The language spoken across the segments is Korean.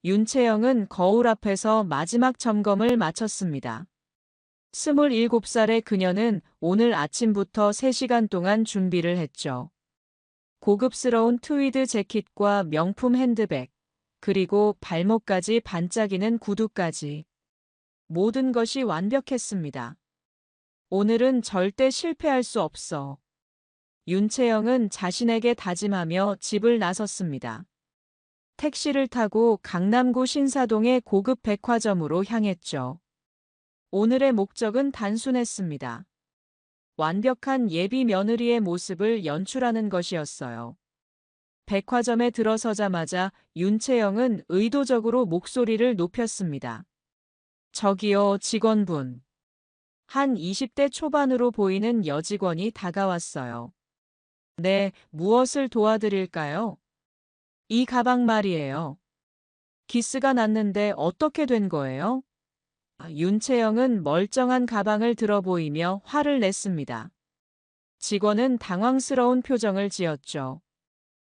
윤채영은 거울 앞에서 마지막 점검을 마쳤습니다. 27살의 그녀는 오늘 아침부터 3시간 동안 준비를 했죠. 고급스러운 트위드 재킷과 명품 핸드백, 그리고 발목까지 반짝이는 구두까지. 모든 것이 완벽했습니다. 오늘은 절대 실패할 수 없어. 윤채영은 자신에게 다짐하며 집을 나섰습니다. 택시를 타고 강남구 신사동의 고급 백화점으로 향했죠. 오늘의 목적은 단순했습니다. 완벽한 예비 며느리의 모습을 연출하는 것이었어요. 백화점에 들어서자마자 윤채영은 의도적으로 목소리를 높였습니다. 저기요, 직원분. 한 20대 초반으로 보이는 여직원이 다가왔어요. 네, 무엇을 도와드릴까요? 이 가방 말이에요. 기스가 났는데 어떻게 된 거예요? 윤채영은 멀쩡한 가방을 들어 보이며 화를 냈습니다. 직원은 당황스러운 표정을 지었죠.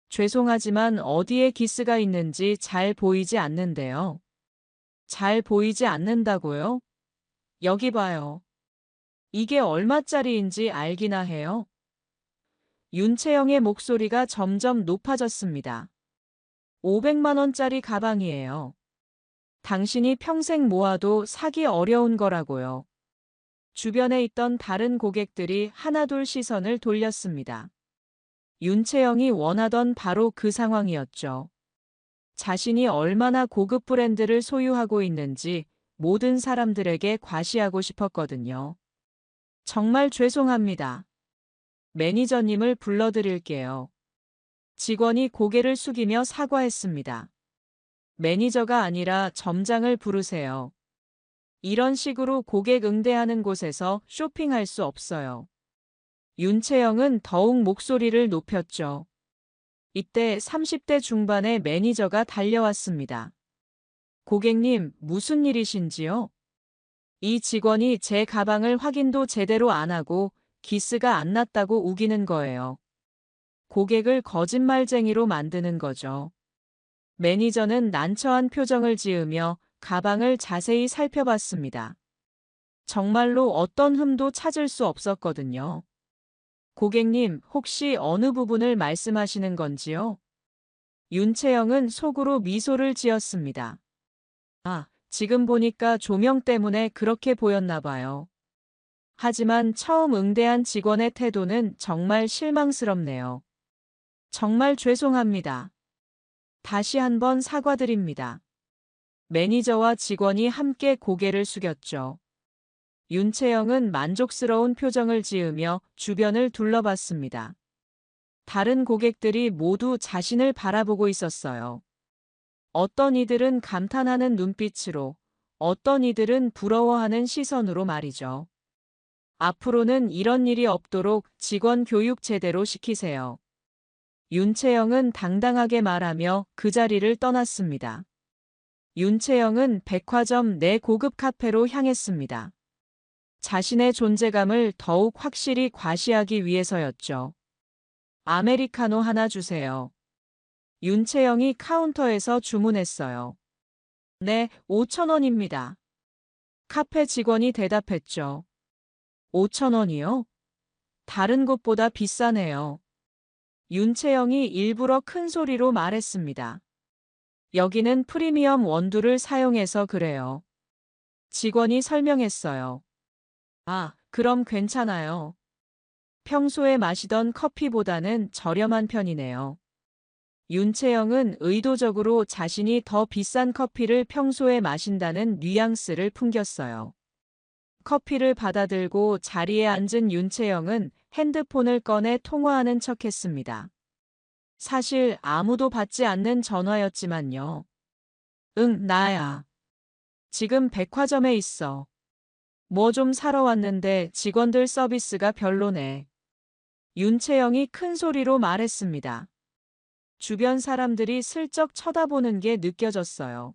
죄송하지만 어디에 기스가 있는지 잘 보이지 않는데요. 잘 보이지 않는다고요? 여기 봐요. 이게 얼마짜리인지 알기나 해요? 윤채영의 목소리가 점점 높아졌습니다. 500만 원짜리 가방이에요. 당신이 평생 모아도 사기 어려운 거라고요. 주변에 있던 다른 고객들이 하나둘 시선을 돌렸습니다. 윤채영이 원하던 바로 그 상황이었죠. 자신이 얼마나 고급 브랜드를 소유하고 있는지 모든 사람들에게 과시하고 싶었거든요. 정말 죄송합니다. 매니저님을 불러드릴게요. 직원이 고개를 숙이며 사과했습니다. 매니저가 아니라 점장을 부르세요. 이런 식으로 고객 응대하는 곳에서 쇼핑할 수 없어요. 윤채영은 더욱 목소리를 높였죠. 이때 30대 중반의 매니저가 달려왔습니다. 고객님, 무슨 일이신지요? 이 직원이 제 가방을 확인도 제대로 안 하고 기스가 안 났다고 우기는 거예요. 고객을 거짓말쟁이로 만드는 거죠. 매니저는 난처한 표정을 지으며 가방을 자세히 살펴봤습니다. 정말로 어떤 흠도 찾을 수 없었거든요. 고객님, 혹시 어느 부분을 말씀하시는 건지요? 윤채영은 속으로 미소를 지었습니다. 아, 지금 보니까 조명 때문에 그렇게 보였나 봐요. 하지만 처음 응대한 직원의 태도는 정말 실망스럽네요. 정말 죄송합니다. 다시 한번 사과드립니다. 매니저와 직원이 함께 고개를 숙였죠. 윤채영은 만족스러운 표정을 지으며 주변을 둘러봤습니다. 다른 고객들이 모두 자신을 바라보고 있었어요. 어떤 이들은 감탄하는 눈빛으로, 어떤 이들은 부러워하는 시선으로 말이죠. 앞으로는 이런 일이 없도록 직원 교육 제대로 시키세요. 윤채영은 당당하게 말하며 그 자리를 떠났습니다. 윤채영은 백화점 내 고급 카페로 향했습니다. 자신의 존재감을 더욱 확실히 과시하기 위해서였죠. 아메리카노 하나 주세요. 윤채영이 카운터에서 주문했어요. 네, 5,000원입니다. 카페 직원이 대답했죠. 5,000원이요? 다른 곳보다 비싸네요. 윤채영이 일부러 큰 소리로 말했습니다. 여기는 프리미엄 원두를 사용해서 그래요. 직원이 설명했어요. 아, 그럼 괜찮아요. 평소에 마시던 커피보다는 저렴한 편이네요. 윤채영은 의도적으로 자신이 더 비싼 커피를 평소에 마신다는 뉘앙스를 풍겼어요. 커피를 받아들고 자리에 앉은 윤채영은 핸드폰을 꺼내 통화하는 척했습니다. 사실 아무도 받지 않는 전화였지만요. 응, 나야. 지금 백화점에 있어. 뭐 좀 사러 왔는데 직원들 서비스가 별로네. 윤채영이 큰 소리로 말했습니다. 주변 사람들이 슬쩍 쳐다보는 게 느껴졌어요.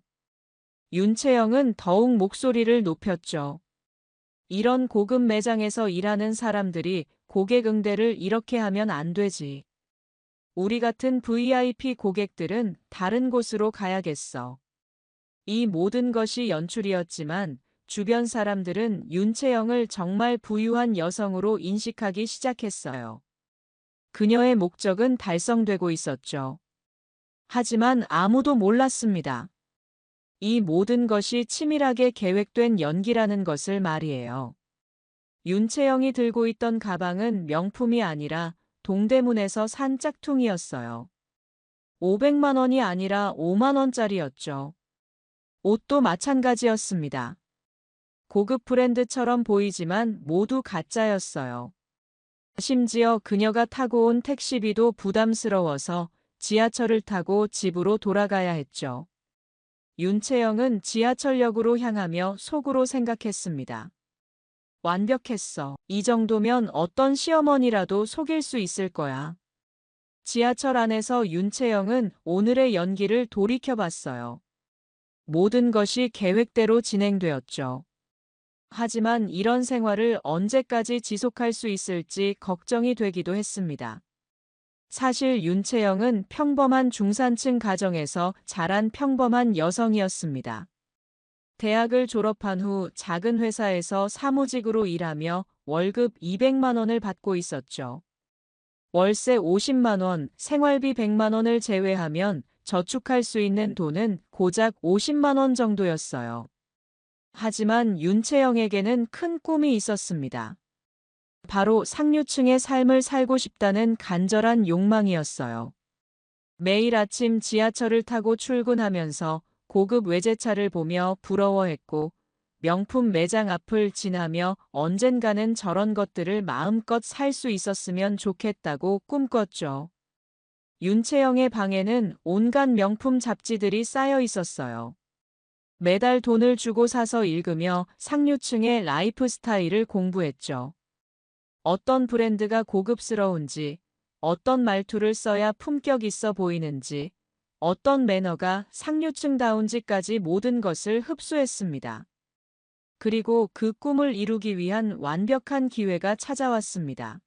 윤채영은 더욱 목소리를 높였죠. 이런 고급 매장에서 일하는 사람들이 고객 응대를 이렇게 하면 안 되지. 우리 같은 VIP 고객들은 다른 곳으로 가야겠어. 이 모든 것이 연출이었지만 주변 사람들은 윤채영을 정말 부유한 여성으로 인식하기 시작했어요. 그녀의 목적은 달성되고 있었죠. 하지만 아무도 몰랐습니다. 이 모든 것이 치밀하게 계획된 연기라는 것을 말이에요. 윤채영이 들고 있던 가방은 명품이 아니라 동대문에서 산 짝퉁이었어요. 500만 원이 아니라 5만 원짜리였죠. 옷도 마찬가지였습니다. 고급 브랜드처럼 보이지만 모두 가짜였어요. 심지어 그녀가 타고 온 택시비도 부담스러워서 지하철을 타고 집으로 돌아가야 했죠. 윤채영은 지하철역으로 향하며 속으로 생각했습니다. 완벽했어. 이 정도면 어떤 시어머니라도 속일 수 있을 거야. 지하철 안에서 윤채영은 오늘의 연기를 돌이켜봤어요. 모든 것이 계획대로 진행되었죠. 하지만 이런 생활을 언제까지 지속할 수 있을지 걱정이 되기도 했습니다. 사실 윤채영은 평범한 중산층 가정에서 자란 평범한 여성이었습니다. 대학을 졸업한 후 작은 회사에서 사무직으로 일하며 월급 200만 원을 받고 있었죠. 월세 50만 원, 생활비 100만 원을 제외하면 저축할 수 있는 돈은 고작 50만 원 정도였어요. 하지만 윤채영에게는 큰 꿈이 있었습니다. 바로 상류층의 삶을 살고 싶다는 간절한 욕망이었어요. 매일 아침 지하철을 타고 출근하면서 고급 외제차를 보며 부러워했고, 명품 매장 앞을 지나며 언젠가는 저런 것들을 마음껏 살 수 있었으면 좋겠다고 꿈꿨죠. 윤채영의 방에는 온갖 명품 잡지들이 쌓여 있었어요. 매달 돈을 주고 사서 읽으며 상류층의 라이프 스타일을 공부했죠. 어떤 브랜드가 고급스러운지, 어떤 말투를 써야 품격 있어 보이는지, 어떤 매너가 상류층다운지까지 모든 것을 흡수했습니다. 그리고 그 꿈을 이루기 위한 완벽한 기회가 찾아왔습니다.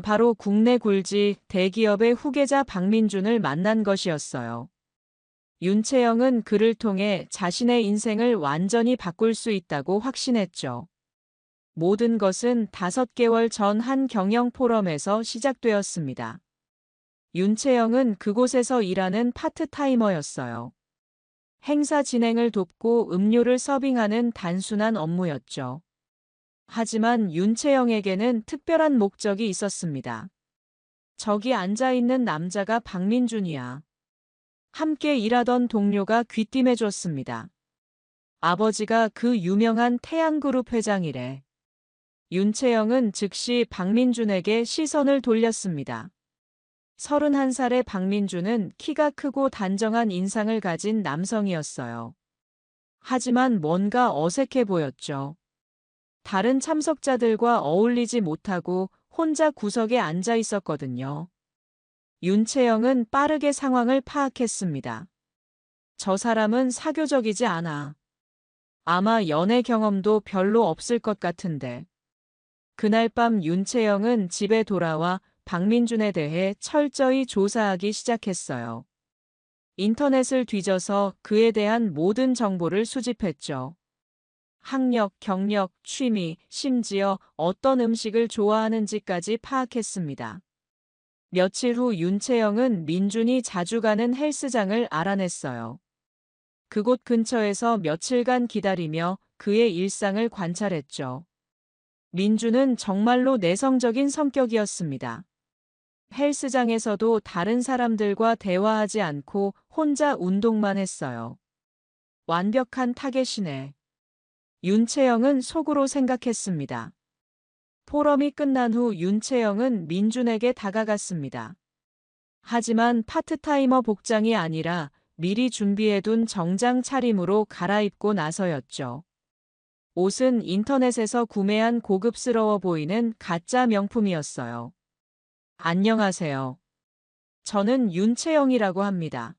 바로 국내 굴지 대기업의 후계자 박민준을 만난 것이었어요. 윤채영은 그를 통해 자신의 인생을 완전히 바꿀 수 있다고 확신했죠. 모든 것은 5개월 전 한 경영 포럼에서 시작되었습니다. 윤채영은 그곳에서 일하는 파트타이머였어요. 행사 진행을 돕고 음료를 서빙하는 단순한 업무였죠. 하지만 윤채영에게는 특별한 목적이 있었습니다. 저기 앉아있는 남자가 박민준이야. 함께 일하던 동료가 귀띔해줬습니다. 아버지가 그 유명한 태양그룹 회장이래. 윤채영은 즉시 박민준에게 시선을 돌렸습니다. 31살의 박민준은 키가 크고 단정한 인상을 가진 남성이었어요. 하지만 뭔가 어색해 보였죠. 다른 참석자들과 어울리지 못하고 혼자 구석에 앉아 있었거든요. 윤채영은 빠르게 상황을 파악했습니다. 저 사람은 사교적이지 않아. 아마 연애 경험도 별로 없을 것 같은데. 그날 밤 윤채영은 집에 돌아와 박민준에 대해 철저히 조사하기 시작했어요. 인터넷을 뒤져서 그에 대한 모든 정보를 수집했죠. 학력, 경력, 취미, 심지어 어떤 음식을 좋아하는지까지 파악했습니다. 며칠 후 윤채영은 민준이 자주 가는 헬스장을 알아냈어요. 그곳 근처에서 며칠간 기다리며 그의 일상을 관찰했죠. 민준은 정말로 내성적인 성격이었습니다. 헬스장에서도 다른 사람들과 대화하지 않고 혼자 운동만 했어요. 완벽한 타겟이네. 윤채영은 속으로 생각했습니다. 포럼이 끝난 후 윤채영은 민준에게 다가갔습니다. 하지만 파트타이머 복장이 아니라 미리 준비해둔 정장 차림으로 갈아입고 나서였죠. 옷은 인터넷에서 구매한 고급스러워 보이는 가짜 명품이었어요. 안녕하세요. 저는 윤채영이라고 합니다.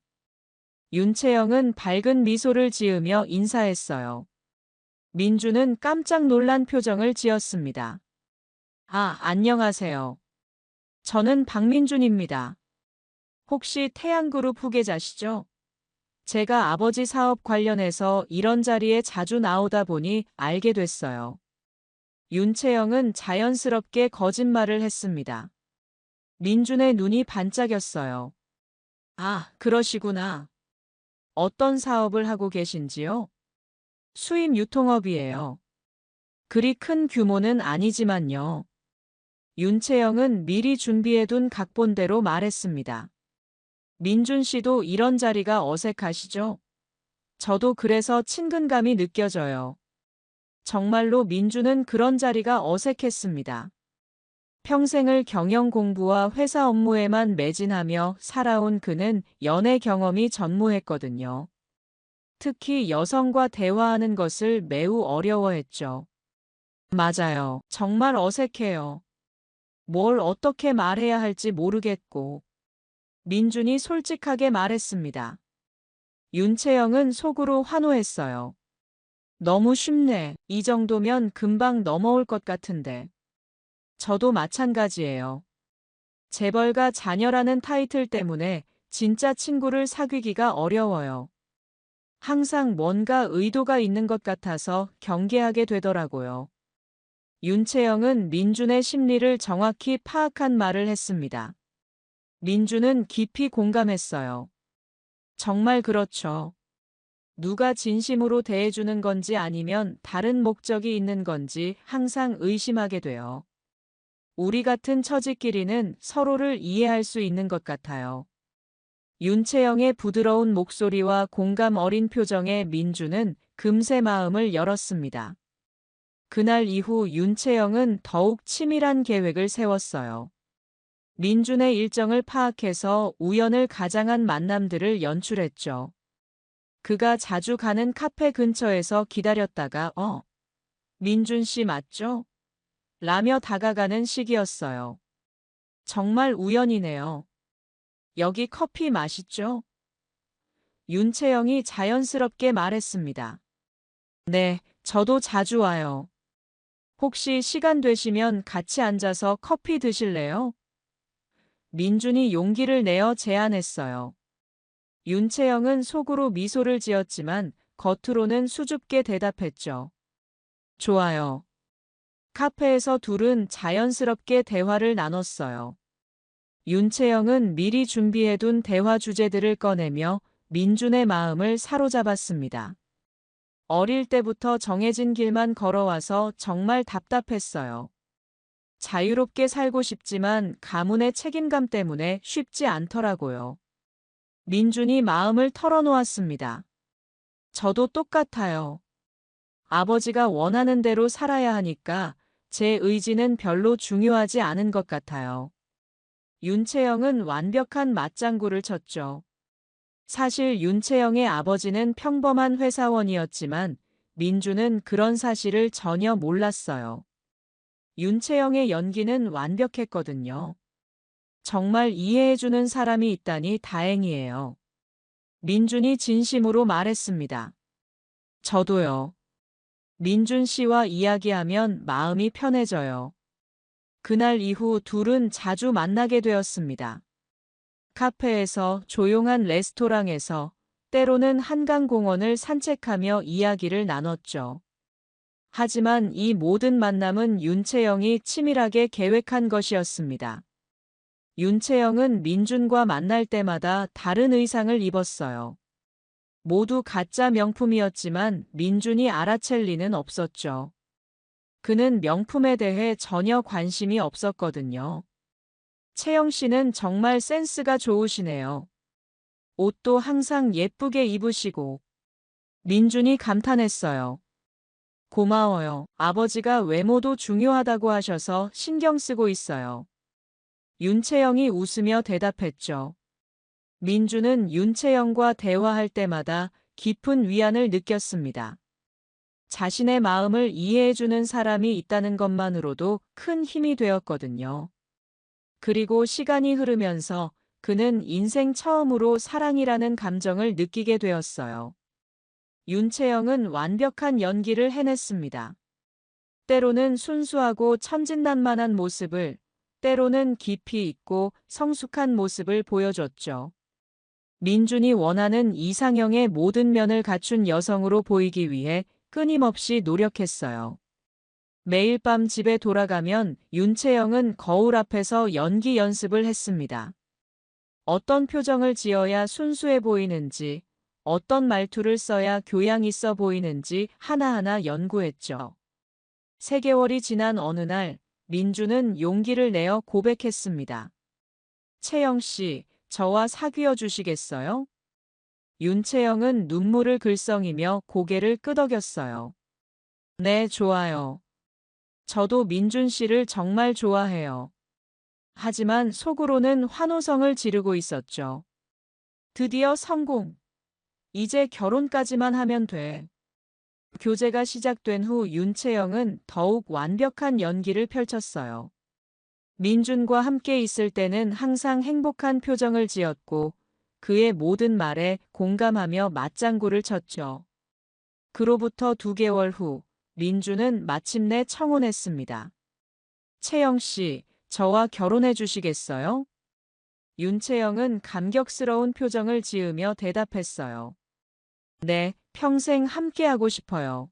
윤채영은 밝은 미소를 지으며 인사했어요. 민준은 깜짝 놀란 표정을 지었습니다. 안녕하세요. 저는 박민준입니다. 혹시 태양그룹 후계자시죠? 제가 아버지 사업 관련해서 이런 자리에 자주 나오다 보니 알게 됐어요. 윤채영은 자연스럽게 거짓말을 했습니다. 민준의 눈이 반짝였어요. 아, 그러시구나. 어떤 사업을 하고 계신지요? 수입 유통업이에요. 그리 큰 규모는 아니지만요. 윤채영은 미리 준비해둔 각본대로 말했습니다. 민준 씨도 이런 자리가 어색하시죠? 저도 그래서 친근감이 느껴져요. 정말로 민준은 그런 자리가 어색했습니다. 평생을 경영 공부와 회사 업무에만 매진하며 살아온 그는 연애 경험이 전무했거든요. 특히 여성과 대화하는 것을 매우 어려워했죠. 맞아요. 정말 어색해요. 뭘 어떻게 말해야 할지 모르겠고. 민준이 솔직하게 말했습니다. 윤채영은 속으로 환호했어요. 너무 쉽네. 이 정도면 금방 넘어올 것 같은데. 저도 마찬가지예요. 재벌가 자녀라는 타이틀 때문에 진짜 친구를 사귀기가 어려워요. 항상 뭔가 의도가 있는 것 같아서 경계하게 되더라고요. 윤채영은 민준의 심리를 정확히 파악한 말을 했습니다. 민준은 깊이 공감했어요. 정말 그렇죠. 누가 진심으로 대해주는 건지 아니면 다른 목적이 있는 건지 항상 의심하게 돼요. 우리 같은 처지끼리는 서로를 이해할 수 있는 것 같아요. 윤채영의 부드러운 목소리와 공감 어린 표정에 민준은 금세 마음을 열었습니다. 그날 이후 윤채영은 더욱 치밀한 계획을 세웠어요. 민준의 일정을 파악해서 우연을 가장한 만남들을 연출했죠. 그가 자주 가는 카페 근처에서 기다렸다가 민준 씨 맞죠? 라며 다가가는 시기였어요. 정말 우연이네요. 여기 커피 맛있죠? 윤채영이 자연스럽게 말했습니다. 네, 저도 자주 와요. 혹시 시간 되시면 같이 앉아서 커피 드실래요? 민준이 용기를 내어 제안했어요. 윤채영은 속으로 미소를 지었지만 겉으로는 수줍게 대답했죠. 좋아요. 카페에서 둘은 자연스럽게 대화를 나눴어요. 윤채영은 미리 준비해둔 대화 주제들을 꺼내며 민준의 마음을 사로잡았습니다. 어릴 때부터 정해진 길만 걸어와서 정말 답답했어요. 자유롭게 살고 싶지만 가문의 책임감 때문에 쉽지 않더라고요. 민준이 마음을 털어놓았습니다. 저도 똑같아요. 아버지가 원하는 대로 살아야 하니까 제 의지는 별로 중요하지 않은 것 같아요. 윤채영은 완벽한 맞장구를 쳤죠. 사실 윤채영의 아버지는 평범한 회사원이었지만 민준은 그런 사실을 전혀 몰랐어요. 윤채영의 연기는 완벽했거든요. 정말 이해해주는 사람이 있다니 다행이에요. 민준이 진심으로 말했습니다. 저도요. 민준 씨와 이야기하면 마음이 편해져요. 그날 이후 둘은 자주 만나게 되었습니다. 카페에서, 조용한 레스토랑에서, 때로는 한강공원을 산책하며 이야기를 나눴죠. 하지만 이 모든 만남은 윤채영이 치밀하게 계획한 것이었습니다. 윤채영은 민준과 만날 때마다 다른 의상을 입었어요. 모두 가짜 명품이었지만 민준이 알아챌 리는 없었죠. 그는 명품에 대해 전혀 관심이 없었거든요. 채영 씨는 정말 센스가 좋으시네요. 옷도 항상 예쁘게 입으시고. 민준이 감탄했어요. 고마워요. 아버지가 외모도 중요하다고 하셔서 신경 쓰고 있어요. 윤채영이 웃으며 대답했죠. 민준은 윤채영과 대화할 때마다 깊은 위안을 느꼈습니다. 자신의 마음을 이해해주는 사람이 있다는 것만으로도 큰 힘이 되었거든요. 그리고 시간이 흐르면서 그는 인생 처음으로 사랑이라는 감정을 느끼게 되었어요. 윤채영은 완벽한 연기를 해냈습니다. 때로는 순수하고 천진난만한 모습을, 때로는 깊이 있고 성숙한 모습을 보여줬죠. 민준이 원하는 이상형의 모든 면을 갖춘 여성으로 보이기 위해 끊임없이 노력했어요. 매일 밤 집에 돌아가면 윤채영은 거울 앞에서 연기 연습을 했습니다. 어떤 표정을 지어야 순수해 보이는지, 어떤 말투를 써야 교양 있어 보이는지 하나하나 연구했죠. 3개월이 지난 어느 날, 민주는 용기를 내어 고백했습니다. 채영 씨, 저와 사귀어 주시겠어요? 윤채영은 눈물을 글썽이며 고개를 끄덕였어요. 네, 좋아요. 저도 민준 씨를 정말 좋아해요. 하지만 속으로는 환호성을 지르고 있었죠. 드디어 성공. 이제 결혼까지만 하면 돼. 교제가 시작된 후 윤채영은 더욱 완벽한 연기를 펼쳤어요. 민준과 함께 있을 때는 항상 행복한 표정을 지었고 그의 모든 말에 공감하며 맞장구를 쳤죠. 그로부터 2개월 후 민준은 마침내 청혼했습니다. 채영 씨, 저와 결혼해 주시겠어요? 윤채영은 감격스러운 표정을 지으며 대답했어요. 네, 평생 함께하고 싶어요.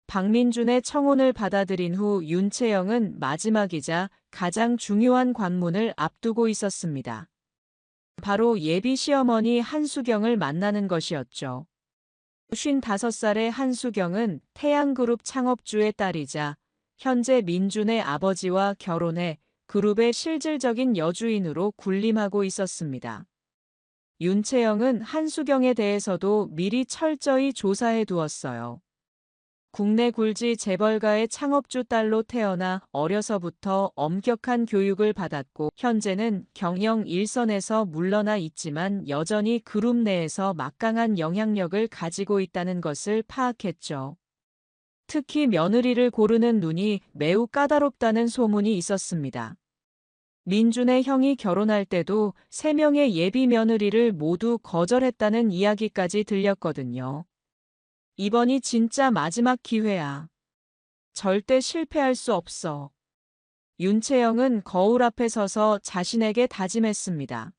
박민준의 청혼을 받아들인 후 윤채영은 마지막이자 가장 중요한 관문을 앞두고 있었습니다. 바로 예비 시어머니 한수경을 만나는 것이었죠. 55살의 한수경은 태양그룹 창업주의 딸이자 현재 민준의 아버지와 결혼해 그룹의 실질적인 여주인으로 군림하고 있었습니다. 윤채영은 한수경에 대해서도 미리 철저히 조사해 두었어요. 국내 굴지 재벌가의 창업주 딸로 태어나 어려서부터 엄격한 교육을 받았고 현재는 경영 일선에서 물러나 있지만 여전히 그룹 내에서 막강한 영향력을 가지고 있다는 것을 파악했죠. 특히 며느리를 고르는 눈이 매우 까다롭다는 소문이 있었습니다. 민준의 형이 결혼할 때도 3명의 예비 며느리를 모두 거절했다는 이야기까지 들렸거든요. 이번이 진짜 마지막 기회야. 절대 실패할 수 없어. 윤채영은 거울 앞에 서서 자신에게 다짐했습니다.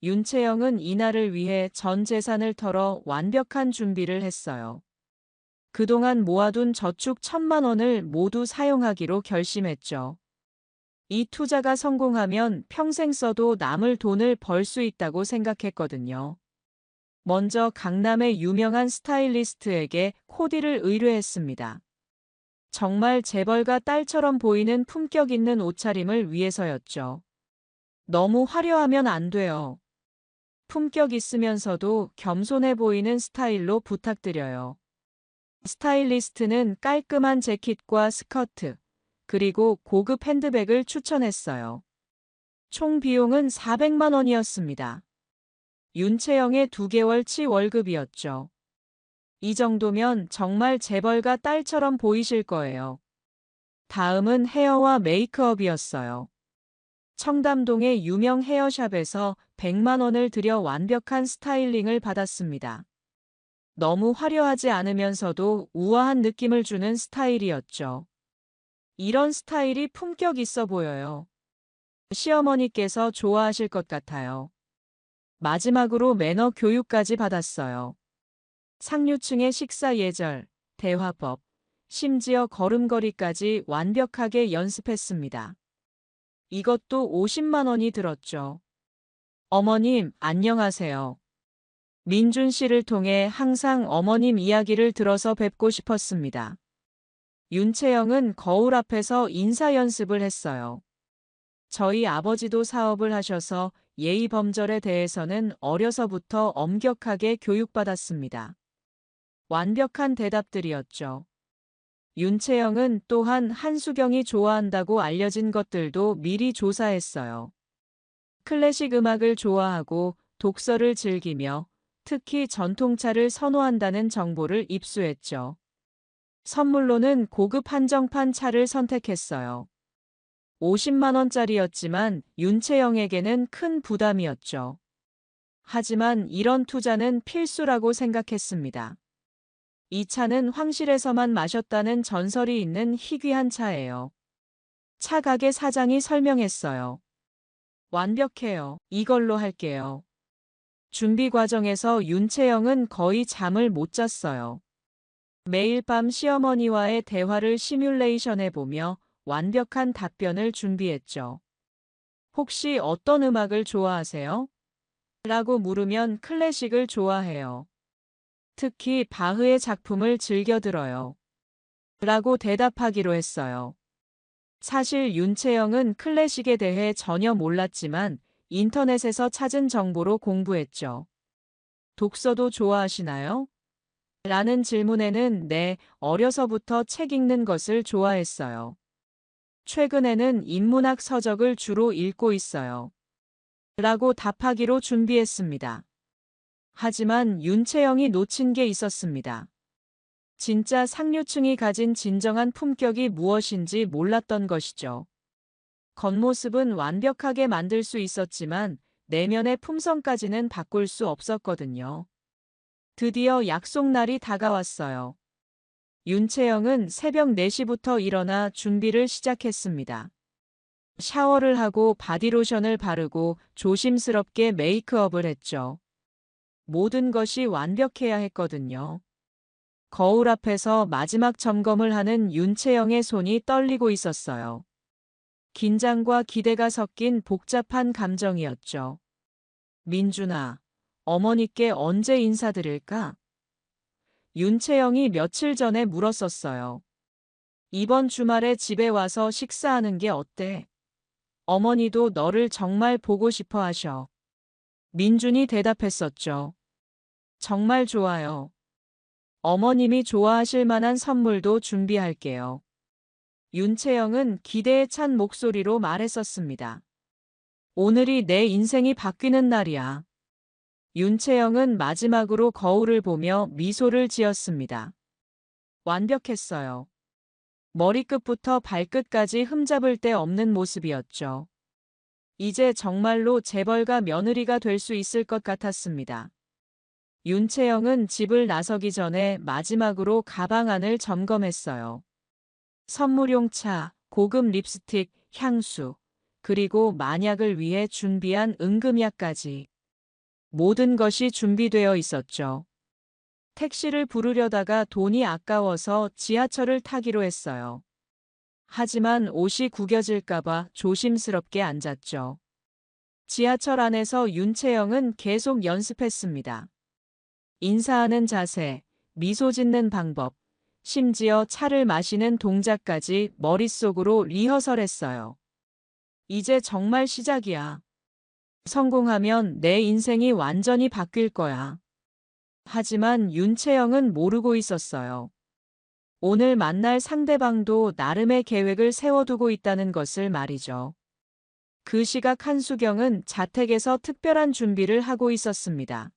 윤채영은 이날을 위해 전 재산을 털어 완벽한 준비를 했어요. 그동안 모아둔 저축 1,000만 원을 모두 사용하기로 결심했죠. 이 투자가 성공하면 평생 써도 남을 돈을 벌 수 있다고 생각했거든요. 먼저 강남의 유명한 스타일리스트에게 코디를 의뢰했습니다. 정말 재벌가 딸처럼 보이는 품격 있는 옷차림을 위해서였죠. 너무 화려하면 안 돼요. 품격 있으면서도 겸손해 보이는 스타일로 부탁드려요. 스타일리스트는 깔끔한 재킷과 스커트, 그리고 고급 핸드백을 추천했어요. 총 비용은 400만 원이었습니다. 윤채영의 2개월치 월급이었죠. 이 정도면 정말 재벌가 딸처럼 보이실 거예요. 다음은 헤어와 메이크업이었어요. 청담동의 유명 헤어샵에서 100만 원을 들여 완벽한 스타일링을 받았습니다. 너무 화려하지 않으면서도 우아한 느낌을 주는 스타일이었죠. 이런 스타일이 품격 있어 보여요. 시어머니께서 좋아하실 것 같아요. 마지막으로 매너 교육까지 받았어요. 상류층의 식사 예절, 대화법, 심지어 걸음걸이까지 완벽하게 연습했습니다. 이것도 50만 원이 들었죠. 어머님, 안녕하세요. 민준 씨를 통해 항상 어머님 이야기를 들어서 뵙고 싶었습니다. 윤채영은 거울 앞에서 인사 연습을 했어요. 저희 아버지도 사업을 하셔서 예의 범절에 대해서는 어려서부터 엄격하게 교육받았습니다. 완벽한 대답들이었죠. 윤채영은 또한 한수경이 좋아한다고 알려진 것들도 미리 조사했어요. 클래식 음악을 좋아하고 독서를 즐기며 특히 전통차를 선호한다는 정보를 입수했죠. 선물로는 고급 한정판 차를 선택했어요. 50만 원짜리였지만 윤채영에게는 큰 부담이었죠. 하지만 이런 투자는 필수라고 생각했습니다. 이 차는 황실에서만 마셨다는 전설이 있는 희귀한 차예요. 차 가게 사장이 설명했어요. 완벽해요. 이걸로 할게요. 준비 과정에서 윤채영은 거의 잠을 못 잤어요. 매일 밤 시어머니와의 대화를 시뮬레이션해보며 완벽한 답변을 준비했죠. 혹시 어떤 음악을 좋아하세요? 라고 물으면 클래식을 좋아해요. 특히 바흐의 작품을 즐겨 들어요. 라고 대답하기로 했어요. 사실 윤채영은 클래식에 대해 전혀 몰랐지만 인터넷에서 찾은 정보로 공부했죠. 독서도 좋아하시나요? 라는 질문에는 네, 어려서부터 책 읽는 것을 좋아했어요. 최근에는 인문학 서적을 주로 읽고 있어요. 라고 답하기로 준비했습니다. 하지만 윤채영이 놓친 게 있었습니다. 진짜 상류층이 가진 진정한 품격이 무엇인지 몰랐던 것이죠. 겉모습은 완벽하게 만들 수 있었지만 내면의 품성까지는 바꿀 수 없었거든요. 드디어 약속날이 다가왔어요. 윤채영은 새벽 4시부터 일어나 준비를 시작했습니다. 샤워를 하고 바디로션을 바르고 조심스럽게 메이크업을 했죠. 모든 것이 완벽해야 했거든요. 거울 앞에서 마지막 점검을 하는 윤채영의 손이 떨리고 있었어요. 긴장과 기대가 섞인 복잡한 감정이었죠. 민준아, 어머니께 언제 인사드릴까? 윤채영이 며칠 전에 물었었어요. 이번 주말에 집에 와서 식사하는 게 어때? 어머니도 너를 정말 보고 싶어 하셔. 민준이 대답했었죠. 정말 좋아요. 어머님이 좋아하실 만한 선물도 준비할게요. 윤채영은 기대에 찬 목소리로 말했었습니다. 오늘이 내 인생이 바뀌는 날이야. 윤채영은 마지막으로 거울을 보며 미소를 지었습니다. 완벽했어요. 머리끝부터 발끝까지 흠잡을 데 없는 모습이었죠. 이제 정말로 재벌가 며느리가 될 수 있을 것 같았습니다. 윤채영은 집을 나서기 전에 마지막으로 가방 안을 점검했어요. 선물용 차, 고급 립스틱, 향수, 그리고 만약을 위해 준비한 응급약까지. 모든 것이 준비되어 있었죠. 택시를 부르려다가 돈이 아까워서 지하철을 타기로 했어요. 하지만 옷이 구겨질까봐 조심스럽게 앉았죠. 지하철 안에서 윤채영은 계속 연습했습니다. 인사하는 자세, 미소 짓는 방법, 심지어 차를 마시는 동작까지 머릿속으로 리허설했어요. 이제 정말 시작이야. 성공하면 내 인생이 완전히 바뀔 거야. 하지만 윤채영은 모르고 있었어요. 오늘 만날 상대방도 나름의 계획을 세워두고 있다는 것을 말이죠. 그 시각 한수경은 자택에서 특별한 준비를 하고 있었습니다.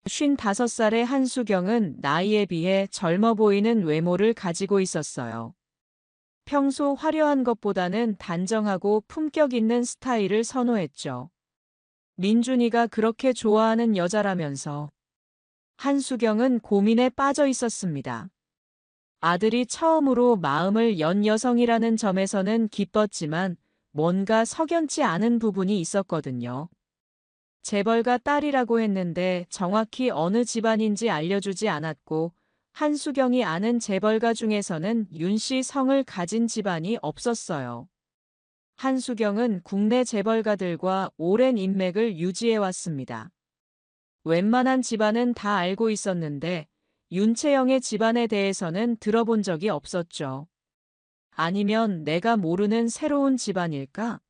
55살의 한수경은 나이에 비해 젊어 보이는 외모를 가지고 있었어요. 평소 화려한 것보다는 단정하고 품격 있는 스타일을 선호했죠. 민준이가 그렇게 좋아하는 여자라면서 한수경은 고민에 빠져 있었습니다. 아들이 처음으로 마음을 연 여성이라는 점에서는 기뻤지만 뭔가 석연치 않은 부분이 있었거든요. 재벌가 딸이라고 했는데 정확히 어느 집안인지 알려주지 않았고 한수경이 아는 재벌가 중에서는 윤 씨 성을 가진 집안이 없었어요. 한수경은 국내 재벌가들과 오랜 인맥을 유지해왔습니다. 웬만한 집안은 다 알고 있었는데 윤채영의 집안에 대해서는 들어본 적이 없었죠. 아니면 내가 모르는 새로운 집안일까?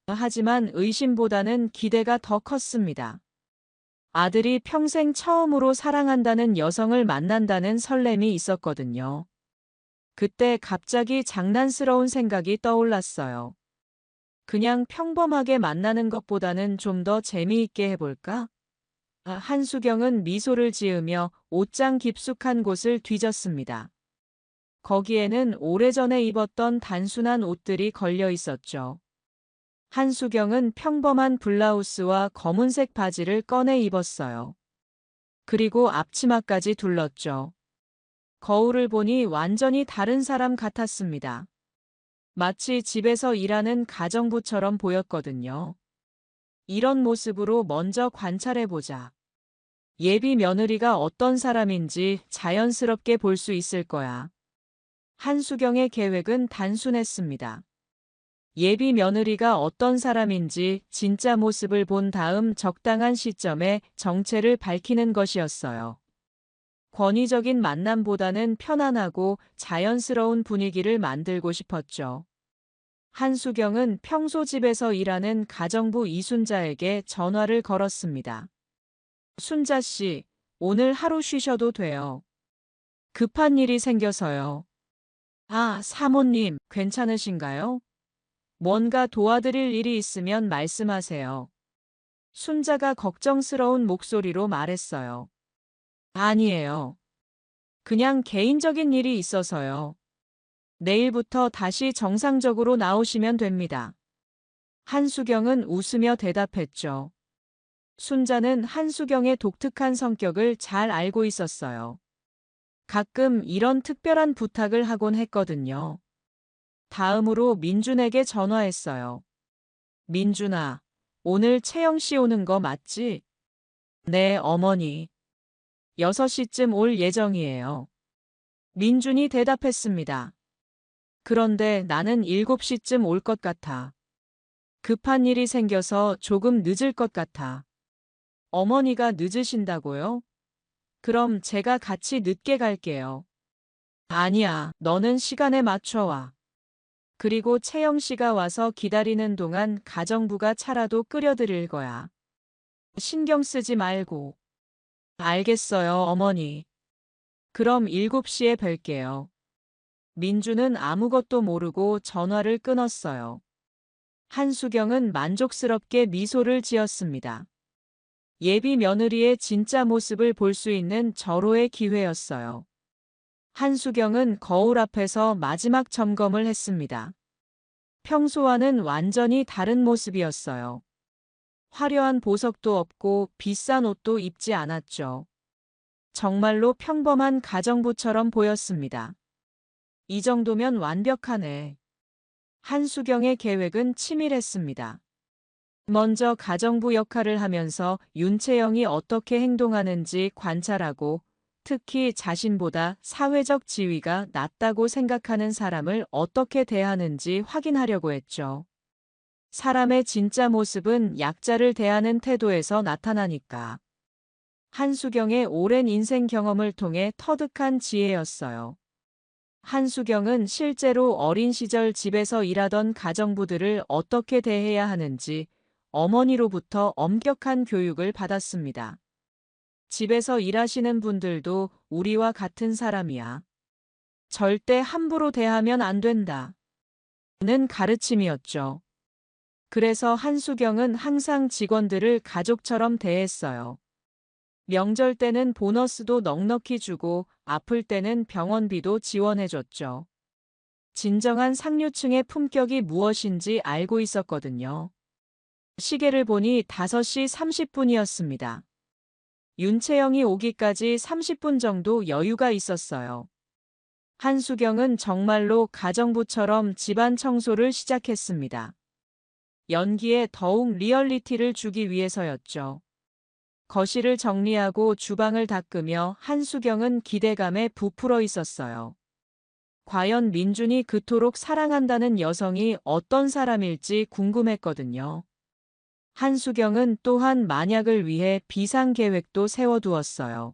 하지만 의심보다는 기대가 더 컸습니다. 아들이 평생 처음으로 사랑한다는 여성을 만난다는 설렘이 있었거든요. 그때 갑자기 장난스러운 생각이 떠올랐어요. 그냥 평범하게 만나는 것보다는 좀 더 재미있게 해볼까? 한수경은 미소를 지으며 옷장 깊숙한 곳을 뒤졌습니다. 거기에는 오래전에 입었던 단순한 옷들이 걸려 있었죠. 한수경은 평범한 블라우스와 검은색 바지를 꺼내 입었어요. 그리고 앞치마까지 둘렀죠. 거울을 보니 완전히 다른 사람 같았습니다. 마치 집에서 일하는 가정부처럼 보였거든요. 이런 모습으로 먼저 관찰해보자. 예비 며느리가 어떤 사람인지 자연스럽게 볼 수 있을 거야. 한수경의 계획은 단순했습니다. 예비 며느리가 어떤 사람인지 진짜 모습을 본 다음 적당한 시점에 정체를 밝히는 것이었어요. 권위적인 만남보다는 편안하고 자연스러운 분위기를 만들고 싶었죠. 한수경은 평소 집에서 일하는 가정부 이순자에게 전화를 걸었습니다. 순자 씨, 오늘 하루 쉬셔도 돼요. 급한 일이 생겨서요. 아, 사모님, 괜찮으신가요? 뭔가 도와드릴 일이 있으면 말씀하세요. 순자가 걱정스러운 목소리로 말했어요. 아니에요. 그냥 개인적인 일이 있어서요. 내일부터 다시 정상적으로 나오시면 됩니다. 한수경은 웃으며 대답했죠. 순자는 한수경의 독특한 성격을 잘 알고 있었어요. 가끔 이런 특별한 부탁을 하곤 했거든요. 다음으로 민준에게 전화했어요. 민준아, 오늘 채영 씨 오는 거 맞지? 네, 어머니. 6시쯤 올 예정이에요. 민준이 대답했습니다. 그런데 나는 7시쯤 올 것 같아. 급한 일이 생겨서 조금 늦을 것 같아. 어머니가 늦으신다고요? 그럼 제가 같이 늦게 갈게요. 아니야, 너는 시간에 맞춰 와. 그리고 채영 씨가 와서 기다리는 동안 가정부가 차라도 끓여드릴 거야. 신경 쓰지 말고. 알겠어요, 어머니. 그럼 7시에 뵐게요. 민주는 아무것도 모르고 전화를 끊었어요. 한수경은 만족스럽게 미소를 지었습니다. 예비 며느리의 진짜 모습을 볼 수 있는 절호의 기회였어요. 한수경은 거울 앞에서 마지막 점검을 했습니다. 평소와는 완전히 다른 모습이었어요. 화려한 보석도 없고 비싼 옷도 입지 않았죠. 정말로 평범한 가정부처럼 보였습니다. 이 정도면 완벽하네. 한수경의 계획은 치밀했습니다. 먼저 가정부 역할을 하면서 윤채영이 어떻게 행동하는지 관찰하고 특히 자신보다 사회적 지위가 낮다고 생각하는 사람을 어떻게 대하는지 확인하려고 했죠. 사람의 진짜 모습은 약자를 대하는 태도에서 나타나니까. 한수경의 오랜 인생 경험을 통해 터득한 지혜였어요. 한수경은 실제로 어린 시절 집에서 일하던 가정부들을 어떻게 대해야 하는지 어머니로부터 엄격한 교육을 받았습니다. 집에서 일하시는 분들도 우리와 같은 사람이야. 절대 함부로 대하면 안 된다. 는 가르침이었죠. 그래서 한수경은 항상 직원들을 가족처럼 대했어요. 명절 때는 보너스도 넉넉히 주고 아플 때는 병원비도 지원해줬죠. 진정한 상류층의 품격이 무엇인지 알고 있었거든요. 시계를 보니 5시 30분이었습니다. 윤채영이 오기까지 30분 정도 여유가 있었어요. 한수경은 정말로 가정부처럼 집안 청소를 시작했습니다. 연기에 더욱 리얼리티를 주기 위해서였죠. 거실을 정리하고 주방을 닦으며 한수경은 기대감에 부풀어 있었어요. 과연 민준이 그토록 사랑한다는 여성이 어떤 사람일지 궁금했거든요. 한수경은 또한 만약을 위해 비상계획도 세워두었어요.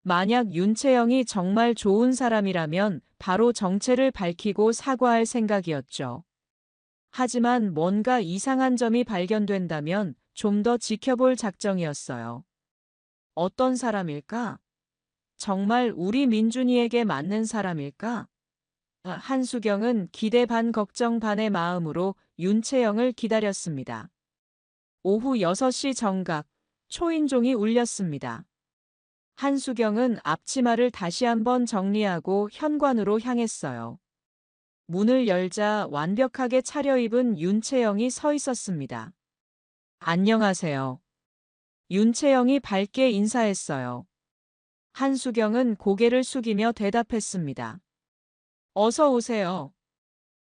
만약 윤채영이 정말 좋은 사람이라면 바로 정체를 밝히고 사과할 생각이었죠. 하지만 뭔가 이상한 점이 발견된다면 좀 더 지켜볼 작정이었어요. 어떤 사람일까? 정말 우리 민준이에게 맞는 사람일까? 한수경은 기대 반 걱정 반의 마음으로 윤채영을 기다렸습니다. 오후 6시 정각, 초인종이 울렸습니다. 한수경은 앞치마를 다시 한번 정리하고 현관으로 향했어요. 문을 열자 완벽하게 차려입은 윤채영이 서 있었습니다. 안녕하세요. 윤채영이 밝게 인사했어요. 한수경은 고개를 숙이며 대답했습니다. 어서 오세요.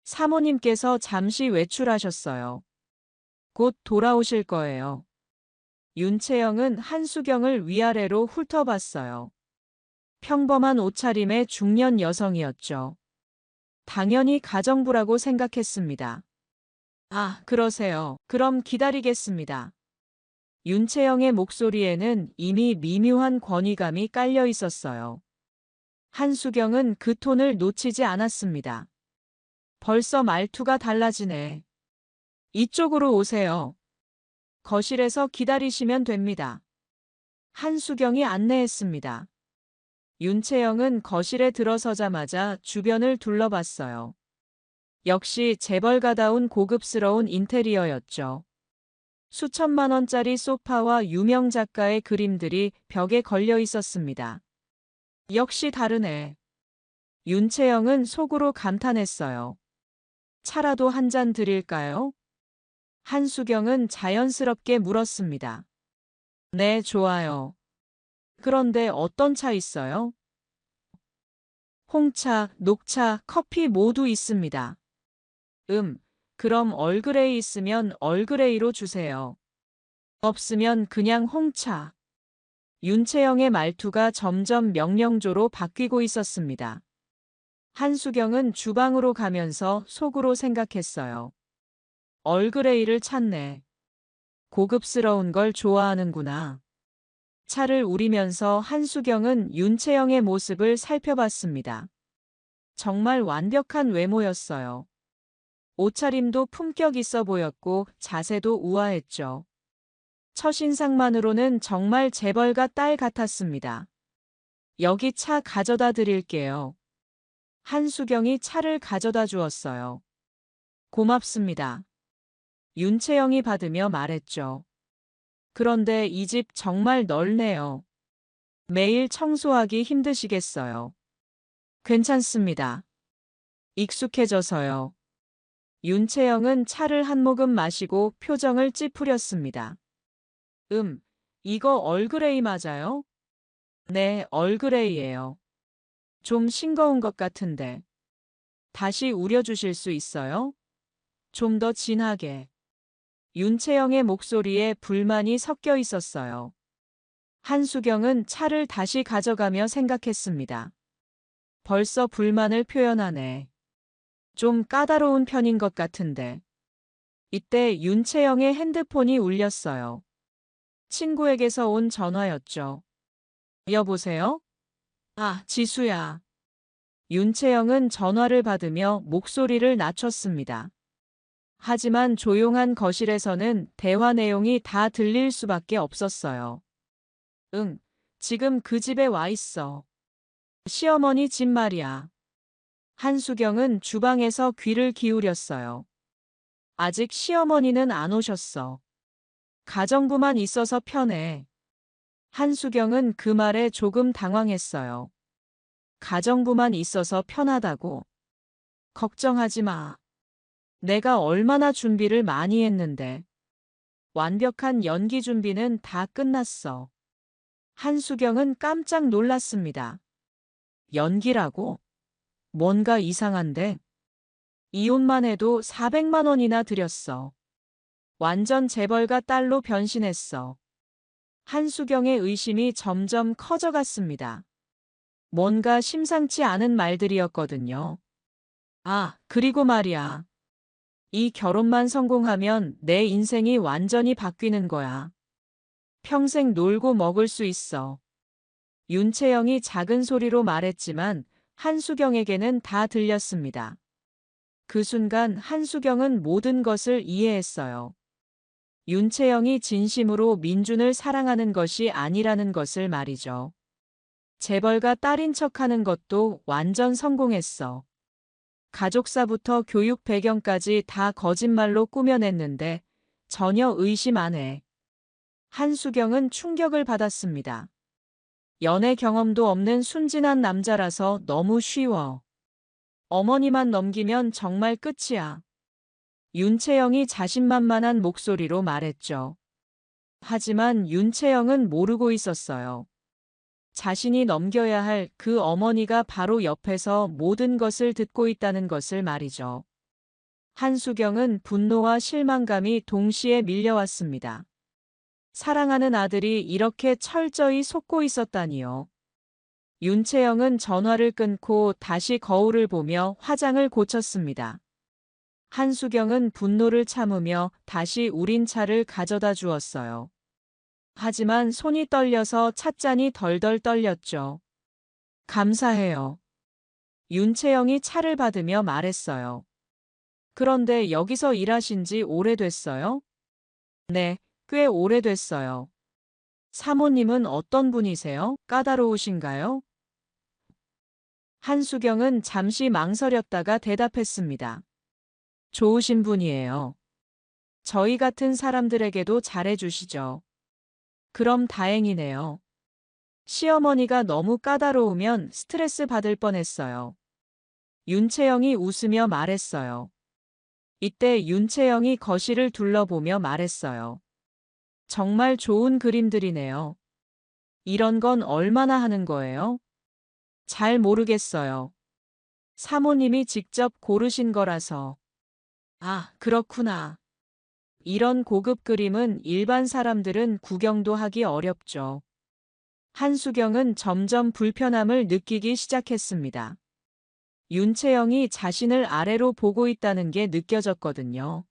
사모님께서 잠시 외출하셨어요. 곧 돌아오실 거예요. 윤채영은 한수경을 위아래로 훑어봤어요. 평범한 옷차림의 중년 여성이었죠. 당연히 가정부라고 생각했습니다. 아, 그러세요. 그럼 기다리겠습니다. 윤채영의 목소리에는 이미 미묘한 권위감이 깔려 있었어요. 한수경은 그 톤을 놓치지 않았습니다. 벌써 말투가 달라지네. 이쪽으로 오세요. 거실에서 기다리시면 됩니다. 한수경이 안내했습니다. 윤채영은 거실에 들어서자마자 주변을 둘러봤어요. 역시 재벌가다운 고급스러운 인테리어였죠. 수천만 원짜리 소파와 유명 작가의 그림들이 벽에 걸려 있었습니다. 역시 다르네. 윤채영은 속으로 감탄했어요. 차라도 한 잔 드릴까요? 한수경은 자연스럽게 물었습니다. 네, 좋아요. 그런데 어떤 차 있어요? 홍차, 녹차, 커피 모두 있습니다. 그럼 얼그레이 있으면 얼그레이로 주세요. 없으면 그냥 홍차. 윤채영의 말투가 점점 명령조로 바뀌고 있었습니다. 한수경은 주방으로 가면서 속으로 생각했어요. 얼그레이를 찾네. 고급스러운 걸 좋아하는구나. 차를 우리면서 한수경은 윤채영의 모습을 살펴봤습니다. 정말 완벽한 외모였어요. 옷차림도 품격 있어 보였고 자세도 우아했죠. 첫인상만으로는 정말 재벌가 딸 같았습니다. 여기 차 가져다 드릴게요. 한수경이 차를 가져다 주었어요. 고맙습니다. 윤채영이 받으며 말했죠. 그런데 이 집 정말 넓네요. 매일 청소하기 힘드시겠어요. 괜찮습니다. 익숙해져서요. 윤채영은 차를 한 모금 마시고 표정을 찌푸렸습니다. 이거 얼그레이 맞아요? 네, 얼그레이예요. 좀 싱거운 것 같은데. 다시 우려주실 수 있어요? 좀 더 진하게. 윤채영의 목소리에 불만이 섞여 있었어요. 한수경은 차를 다시 가져가며 생각했습니다. 벌써 불만을 표현하네. 좀 까다로운 편인 것 같은데. 이때 윤채영의 핸드폰이 울렸어요. 친구에게서 온 전화였죠. 여보세요? 아, 지수야. 윤채영은 전화를 받으며 목소리를 낮췄습니다. 하지만 조용한 거실에서는 대화 내용이 다 들릴 수밖에 없었어요. 응, 지금 그 집에 와 있어. 시어머니 집 말이야. 한수경은 주방에서 귀를 기울였어요. 아직 시어머니는 안 오셨어. 가정부만 있어서 편해. 한수경은 그 말에 조금 당황했어요. 가정부만 있어서 편하다고. 걱정하지 마. 내가 얼마나 준비를 많이 했는데. 완벽한 연기 준비는 다 끝났어. 한수경은 깜짝 놀랐습니다. 연기라고? 뭔가 이상한데? 이혼만 해도 400만 원이나 들였어. 완전 재벌가 딸로 변신했어. 한수경의 의심이 점점 커져갔습니다. 뭔가 심상치 않은 말들이었거든요. 아, 그리고 말이야. 이 결혼만 성공하면 내 인생이 완전히 바뀌는 거야. 평생 놀고 먹을 수 있어. 윤채영이 작은 소리로 말했지만 한수경에게는 다 들렸습니다. 그 순간 한수경은 모든 것을 이해했어요. 윤채영이 진심으로 민준을 사랑하는 것이 아니라는 것을 말이죠. 재벌가 딸인 척하는 것도 완전 성공했어. 가족사부터 교육 배경까지 다 거짓말로 꾸며냈는데 전혀 의심 안 해. 한수경은 충격을 받았습니다. 연애 경험도 없는 순진한 남자라서 너무 쉬워. 어머니만 넘기면 정말 끝이야. 윤채영이 자신만만한 목소리로 말했죠. 하지만 윤채영은 모르고 있었어요. 자신이 넘겨야 할 그 어머니가 바로 옆에서 모든 것을 듣고 있다는 것을 말이죠. 한수경은 분노와 실망감이 동시에 밀려왔습니다. 사랑하는 아들이 이렇게 철저히 속고 있었다니요. 윤채영은 전화를 끊고 다시 거울을 보며 화장을 고쳤습니다. 한수경은 분노를 참으며 다시 우린 차를 가져다 주었어요. 하지만 손이 떨려서 찻잔이 덜덜 떨렸죠. 감사해요. 윤채영이 차를 받으며 말했어요. 그런데 여기서 일하신 지 오래됐어요? 네, 꽤 오래됐어요. 사모님은 어떤 분이세요? 까다로우신가요? 한수경은 잠시 망설였다가 대답했습니다. 좋으신 분이에요. 저희 같은 사람들에게도 잘해주시죠. 그럼 다행이네요. 시어머니가 너무 까다로우면 스트레스 받을 뻔했어요. 윤채영이 웃으며 말했어요. 이때 윤채영이 거실을 둘러보며 말했어요. 정말 좋은 그림들이네요. 이런 건 얼마나 하는 거예요? 잘 모르겠어요. 사모님이 직접 고르신 거라서. 아, 그렇구나. 이런 고급 그림은 일반 사람들은 구경도 하기 어렵죠. 한수경은 점점 불편함을 느끼기 시작했습니다. 윤채영이 자신을 아래로 보고 있다는 게 느껴졌거든요.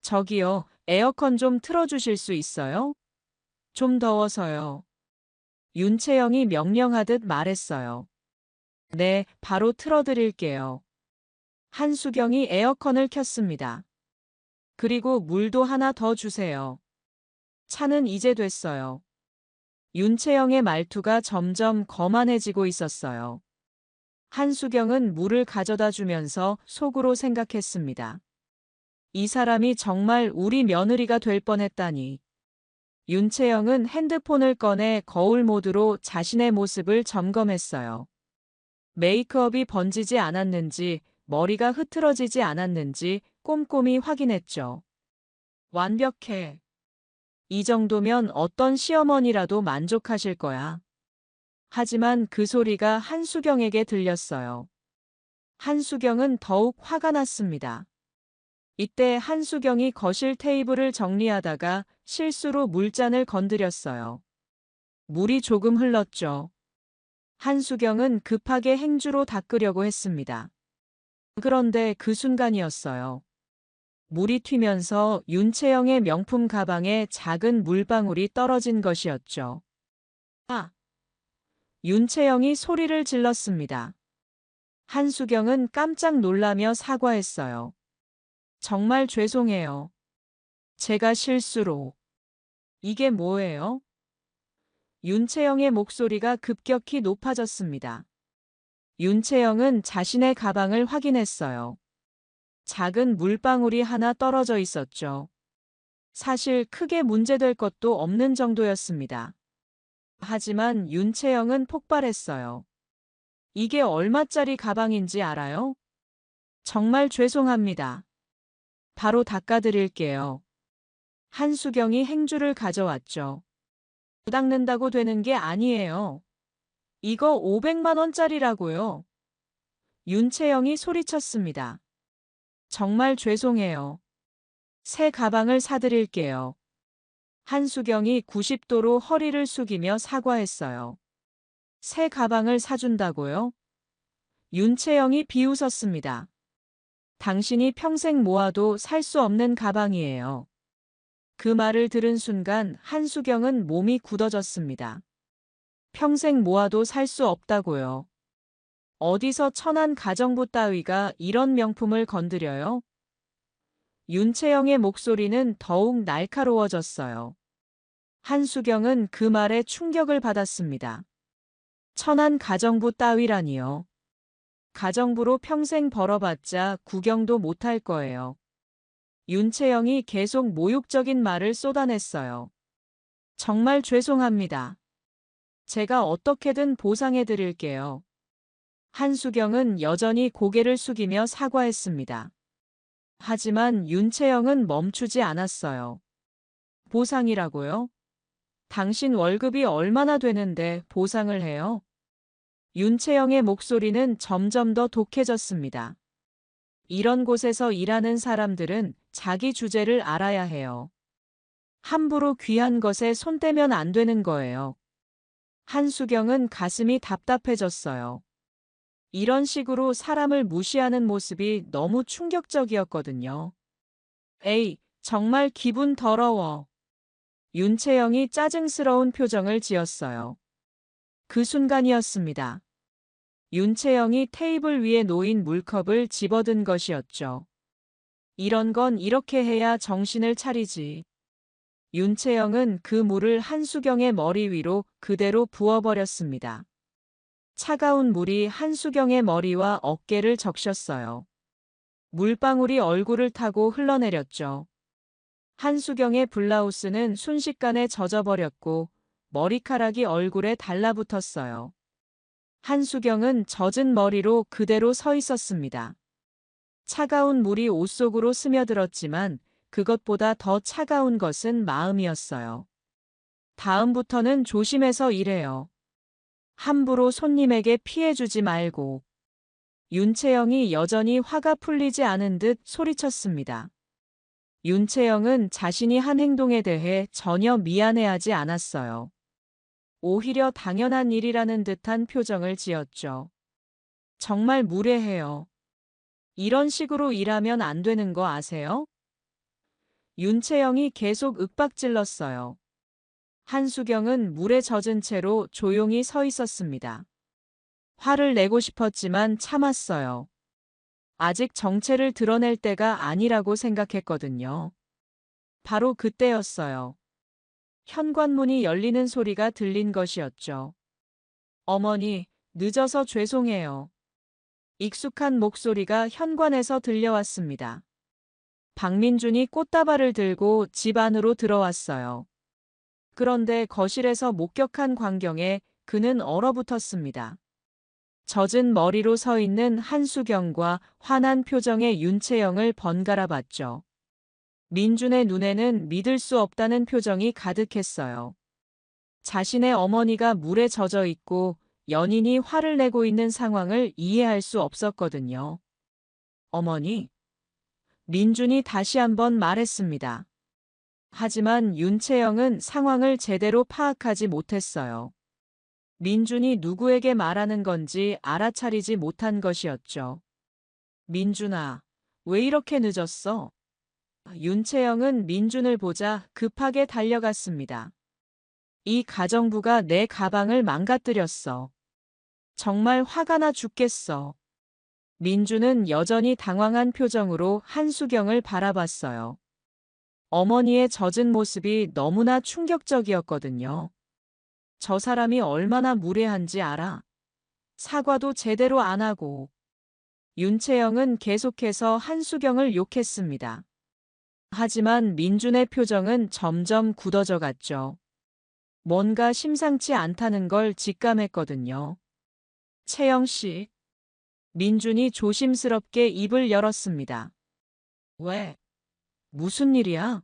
저기요, 에어컨 좀 틀어주실 수 있어요? 좀 더워서요. 윤채영이 명령하듯 말했어요. 네, 바로 틀어드릴게요. 한수경이 에어컨을 켰습니다. 그리고 물도 하나 더 주세요. 차는 이제 됐어요. 윤채영의 말투가 점점 거만해지고 있었어요. 한수경은 물을 가져다 주면서 속으로 생각했습니다. 이 사람이 정말 우리 며느리가 될 뻔했다니. 윤채영은 핸드폰을 꺼내 거울 모드로 자신의 모습을 점검했어요. 메이크업이 번지지 않았는지, 머리가 흐트러지지 않았는지 꼼꼼히 확인했죠. 완벽해. 이 정도면 어떤 시어머니라도 만족하실 거야. 하지만 그 소리가 한수경에게 들렸어요. 한수경은 더욱 화가 났습니다. 이때 한수경이 거실 테이블을 정리하다가 실수로 물잔을 건드렸어요. 물이 조금 흘렀죠. 한수경은 급하게 행주로 닦으려고 했습니다. 그런데 그 순간이었어요. 물이 튀면서 윤채영의 명품 가방에 작은 물방울이 떨어진 것이었죠. 아! 윤채영이 소리를 질렀습니다. 한수경은 깜짝 놀라며 사과했어요. 정말 죄송해요. 제가 실수로. 이게 뭐예요? 윤채영의 목소리가 급격히 높아졌습니다. 윤채영은 자신의 가방을 확인했어요. 작은 물방울이 하나 떨어져 있었죠. 사실 크게 문제될 것도 없는 정도였습니다. 하지만 윤채영은 폭발했어요. 이게 얼마짜리 가방인지 알아요? 정말 죄송합니다. 바로 닦아드릴게요. 한수경이 행주를 가져왔죠. 닦는다고 되는 게 아니에요. 이거 500만 원짜리라고요. 윤채영이 소리쳤습니다. 정말 죄송해요. 새 가방을 사드릴게요. 한수경이 90도로 허리를 숙이며 사과했어요. 새 가방을 사준다고요? 윤채영이 비웃었습니다. 당신이 평생 모아도 살 수 없는 가방이에요. 그 말을 들은 순간 한수경은 몸이 굳어졌습니다. 평생 모아도 살 수 없다고요. 어디서 천한 가정부 따위가 이런 명품을 건드려요? 윤채영의 목소리는 더욱 날카로워졌어요. 한수경은 그 말에 충격을 받았습니다. 천한 가정부 따위라니요. 가정부로 평생 벌어봤자 구경도 못할 거예요. 윤채영이 계속 모욕적인 말을 쏟아냈어요. 정말 죄송합니다. 제가 어떻게든 보상해 드릴게요. 한수경은 여전히 고개를 숙이며 사과했습니다. 하지만 윤채영은 멈추지 않았어요. 보상이라고요? 당신 월급이 얼마나 되는데 보상을 해요? 윤채영의 목소리는 점점 더 독해졌습니다. 이런 곳에서 일하는 사람들은 자기 주제를 알아야 해요. 함부로 귀한 것에 손 떼면 안 되는 거예요. 한수경은 가슴이 답답해졌어요. 이런 식으로 사람을 무시하는 모습이 너무 충격적이었거든요. 에이, 정말 기분 더러워. 윤채영이 짜증스러운 표정을 지었어요. 그 순간이었습니다. 윤채영이 테이블 위에 놓인 물컵을 집어든 것이었죠. 이런 건 이렇게 해야 정신을 차리지. 윤채영은 그 물을 한수경의 머리 위로 그대로 부어버렸습니다. 차가운 물이 한수경의 머리와 어깨를 적셨어요. 물방울이 얼굴을 타고 흘러내렸죠. 한수경의 블라우스는 순식간에 젖어버렸고 머리카락이 얼굴에 달라붙었어요. 한수경은 젖은 머리로 그대로 서 있었습니다. 차가운 물이 옷 속으로 스며들었지만 그것보다 더 차가운 것은 마음이었어요. 다음부터는 조심해서 일해요. 함부로 손님에게 피해주지 말고. 윤채영이 여전히 화가 풀리지 않은 듯 소리쳤습니다. 윤채영은 자신이 한 행동에 대해 전혀 미안해하지 않았어요. 오히려 당연한 일이라는 듯한 표정을 지었죠. 정말 무례해요. 이런 식으로 일하면 안 되는 거 아세요? 윤채영이 계속 윽박질렀어요. 한수경은 물에 젖은 채로 조용히 서 있었습니다. 화를 내고 싶었지만 참았어요. 아직 정체를 드러낼 때가 아니라고 생각했거든요. 바로 그때였어요. 현관문이 열리는 소리가 들린 것이었죠. 어머니, 늦어서 죄송해요. 익숙한 목소리가 현관에서 들려왔습니다. 박민준이 꽃다발을 들고 집 안으로 들어왔어요. 그런데 거실에서 목격한 광경에 그는 얼어붙었습니다. 젖은 머리로 서 있는 한수경과 화난 표정의 윤채영을 번갈아 봤죠. 민준의 눈에는 믿을 수 없다는 표정이 가득했어요. 자신의 어머니가 물에 젖어 있고 연인이 화를 내고 있는 상황을 이해할 수 없었거든요. 어머니? 민준이 다시 한번 말했습니다. 하지만 윤채영은 상황을 제대로 파악하지 못했어요. 민준이 누구에게 말하는 건지 알아차리지 못한 것이었죠. 민준아, 왜 이렇게 늦었어? 윤채영은 민준을 보자 급하게 달려갔습니다. 이 가정부가 내 가방을 망가뜨렸어. 정말 화가 나 죽겠어. 민준은 여전히 당황한 표정으로 한수경을 바라봤어요. 어머니의 젖은 모습이 너무나 충격적이었거든요. 저 사람이 얼마나 무례한지 알아? 사과도 제대로 안 하고. 윤채영은 계속해서 한수경을 욕했습니다. 하지만 민준의 표정은 점점 굳어져 갔죠. 뭔가 심상치 않다는 걸 직감했거든요. 채영 씨. 민준이 조심스럽게 입을 열었습니다. 왜? 무슨 일이야?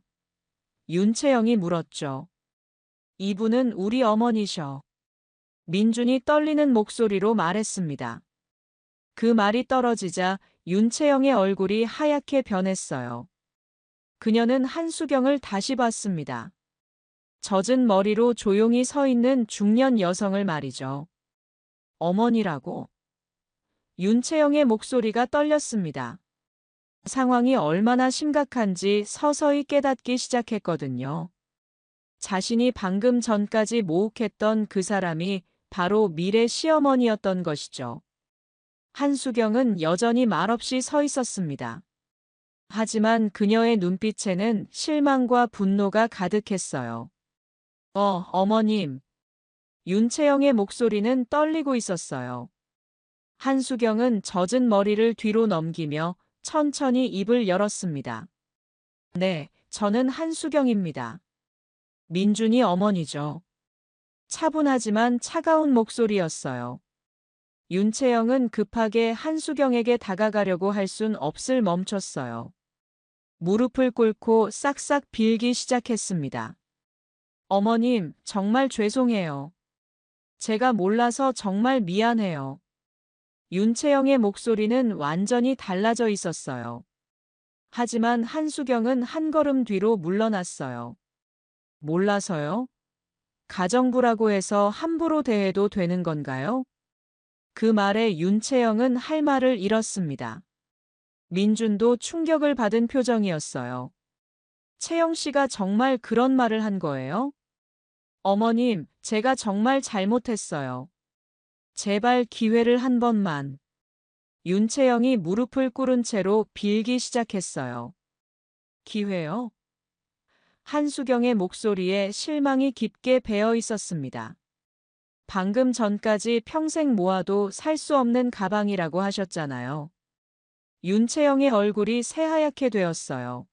윤채영이 물었죠. 이분은 우리 어머니셔. 민준이 떨리는 목소리로 말했습니다. 그 말이 떨어지자 윤채영의 얼굴이 하얗게 변했어요. 그녀는 한수경을 다시 봤습니다. 젖은 머리로 조용히 서 있는 중년 여성을 말이죠. 어머니라고? 윤채영의 목소리가 떨렸습니다. 상황이 얼마나 심각한지 서서히 깨닫기 시작했거든요. 자신이 방금 전까지 모욕했던 그 사람이 바로 미래 시어머니였던 것이죠. 한수경은 여전히 말없이 서 있었습니다. 하지만 그녀의 눈빛에는 실망과 분노가 가득했어요. 어머님. 윤채영의 목소리는 떨리고 있었어요. 한수경은 젖은 머리를 뒤로 넘기며 천천히 입을 열었습니다. 네, 저는 한수경입니다. 민준이 어머니죠. 차분하지만 차가운 목소리였어요. 윤채영은 급하게 한수경에게 다가가려고 할 순 없을 멈췄어요. 무릎을 꿇고 싹싹 빌기 시작했습니다. 어머님, 정말 죄송해요. 제가 몰라서 정말 미안해요. 윤채영의 목소리는 완전히 달라져 있었어요. 하지만 한수경은 한 걸음 뒤로 물러났어요. 몰라서요? 가정부라고 해서 함부로 대해도 되는 건가요? 그 말에 윤채영은 할 말을 잃었습니다. 민준도 충격을 받은 표정이었어요. 채영 씨가 정말 그런 말을 한 거예요? 어머님, 제가 정말 잘못했어요. 제발 기회를 한 번만. 윤채영이 무릎을 꿇은 채로 빌기 시작했어요. 기회요? 한수경의 목소리에 실망이 깊게 배어 있었습니다. 방금 전까지 평생 모아도 살 수 없는 가방이라고 하셨잖아요. 윤채영의 얼굴이 새하얗게 되었어요.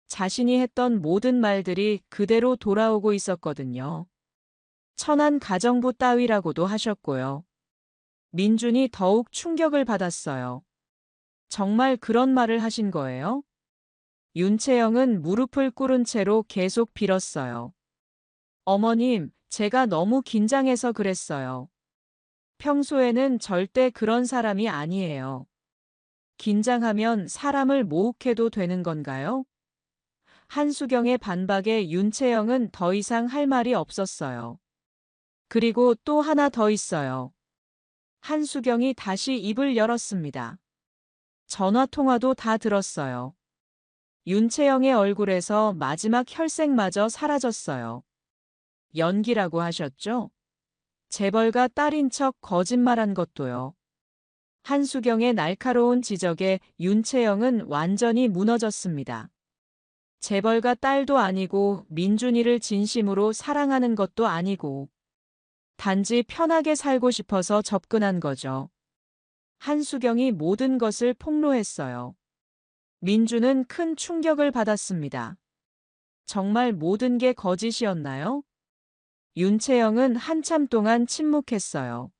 자신이 했던 모든 말들이 그대로 돌아오고 있었거든요. 천한 가정부 따위라고도 하셨고요. 민준이 더욱 충격을 받았어요. 정말 그런 말을 하신 거예요? 윤채영은 무릎을 꿇은 채로 계속 빌었어요. 어머님, 제가 너무 긴장해서 그랬어요. 평소에는 절대 그런 사람이 아니에요. 긴장하면 사람을 모욕해도 되는 건가요? 한수경의 반박에 윤채영은 더 이상 할 말이 없었어요. 그리고 또 하나 더 있어요. 한수경이 다시 입을 열었습니다. 전화 통화도 다 들었어요. 윤채영의 얼굴에서 마지막 혈색마저 사라졌어요. 연기라고 하셨죠? 재벌가 딸인 척 거짓말한 것도요. 한수경의 날카로운 지적에 윤채영은 완전히 무너졌습니다. 재벌가 딸도 아니고 민준이를 진심으로 사랑하는 것도 아니고 단지 편하게 살고 싶어서 접근한 거죠. 한수경이 모든 것을 폭로했어요. 민준은 큰 충격을 받았습니다. 정말 모든 게 거짓이었나요? 윤채영은 한참 동안 침묵했어요.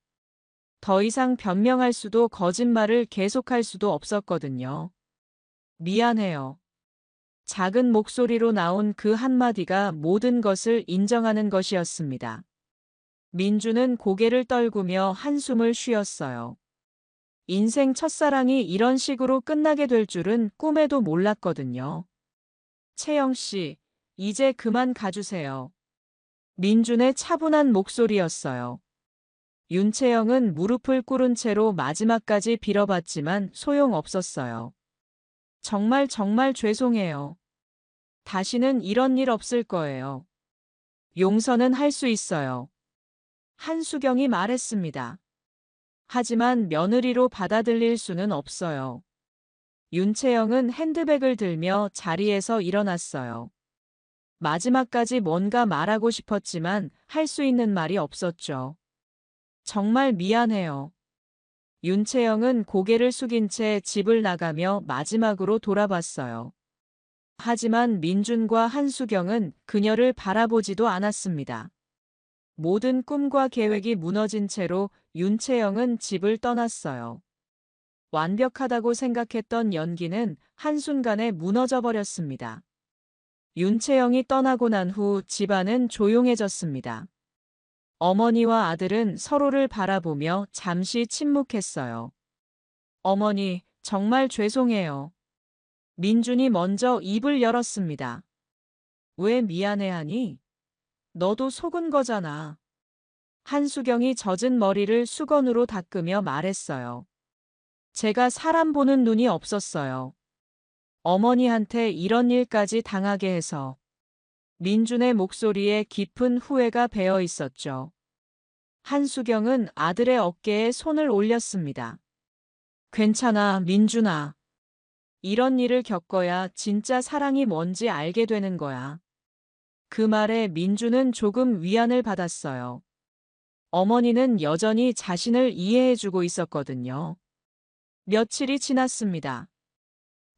더 이상 변명할 수도 거짓말을 계속할 수도 없었거든요. 미안해요. 작은 목소리로 나온 그 한마디가 모든 것을 인정하는 것이었습니다. 민주는 고개를 떨구며 한숨을 쉬었어요. 인생 첫사랑이 이런 식으로 끝나게 될 줄은 꿈에도 몰랐거든요. 채영 씨, 이제 그만 가주세요. 민준의 차분한 목소리였어요. 윤채영은 무릎을 꿇은 채로 마지막까지 빌어봤지만 소용없었어요. 정말 정말 죄송해요. 다시는 이런 일 없을 거예요. 용서는 할 수 있어요. 한수경이 말했습니다. 하지만 며느리로 받아들일 수는 없어요. 윤채영은 핸드백을 들며 자리에서 일어났어요. 마지막까지 뭔가 말하고 싶었지만 할 수 있는 말이 없었죠. 정말 미안해요. 윤채영은 고개를 숙인 채 집을 나가며 마지막으로 돌아봤어요. 하지만 민준과 한수경은 그녀를 바라보지도 않았습니다. 모든 꿈과 계획이 무너진 채로 윤채영은 집을 떠났어요. 완벽하다고 생각했던 연기는 한순간에 무너져 버렸습니다. 윤채영이 떠나고 난 후 집안은 조용해졌습니다. 어머니와 아들은 서로를 바라보며 잠시 침묵했어요. 어머니, 정말 죄송해요. 민준이 먼저 입을 열었습니다. 왜 미안해하니? 너도 속은 거잖아. 한수경이 젖은 머리를 수건으로 닦으며 말했어요. 제가 사람 보는 눈이 없었어요. 어머니한테 이런 일까지 당하게 해서. 민준의 목소리에 깊은 후회가 배어 있었죠. 한수경은 아들의 어깨에 손을 올렸습니다. 괜찮아, 민준아. 이런 일을 겪어야 진짜 사랑이 뭔지 알게 되는 거야. 그 말에 민준은 조금 위안을 받았어요. 어머니는 여전히 자신을 이해해주고 있었거든요. 며칠이 지났습니다.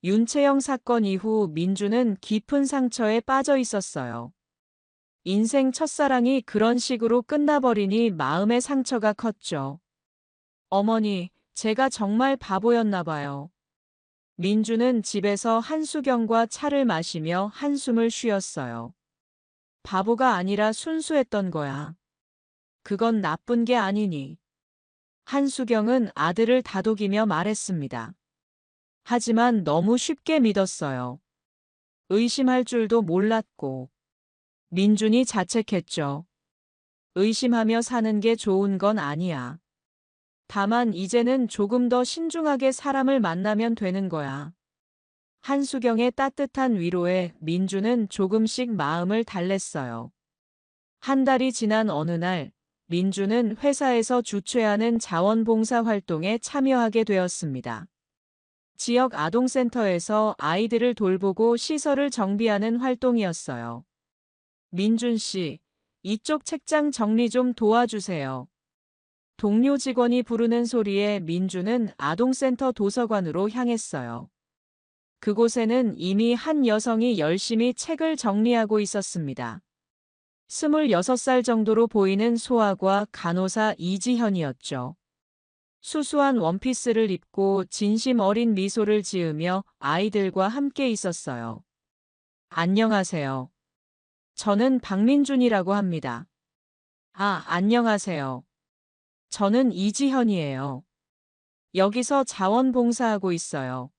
윤채영 사건 이후 민준은 깊은 상처에 빠져 있었어요. 인생 첫사랑이 그런 식으로 끝나버리니 마음의 상처가 컸죠. 어머니, 제가 정말 바보였나 봐요. 민준은 집에서 한수경과 차를 마시며 한숨을 쉬었어요. 바보가 아니라 순수했던 거야. 그건 나쁜 게 아니니. 한수경은 아들을 다독이며 말했습니다. 하지만 너무 쉽게 믿었어요. 의심할 줄도 몰랐고. 민준이 자책했죠. 의심하며 사는 게 좋은 건 아니야. 다만 이제는 조금 더 신중하게 사람을 만나면 되는 거야. 한수경의 따뜻한 위로에 민준은 조금씩 마음을 달랬어요. 한 달이 지난 어느 날, 민준은 회사에서 주최하는 자원봉사 활동에 참여하게 되었습니다. 지역 아동센터에서 아이들을 돌보고 시설을 정비하는 활동이었어요. 민준 씨, 이쪽 책장 정리 좀 도와주세요. 동료 직원이 부르는 소리에 민준은 아동센터 도서관으로 향했어요. 그곳에는 이미 한 여성이 열심히 책을 정리하고 있었습니다. 26살 정도로 보이는 소아과 간호사 이지현이었죠. 수수한 원피스를 입고 진심 어린 미소를 지으며 아이들과 함께 있었어요. 안녕하세요. 저는 박민준이라고 합니다. 아, 안녕하세요. 저는 이지현이에요. 여기서 자원봉사하고 있어요.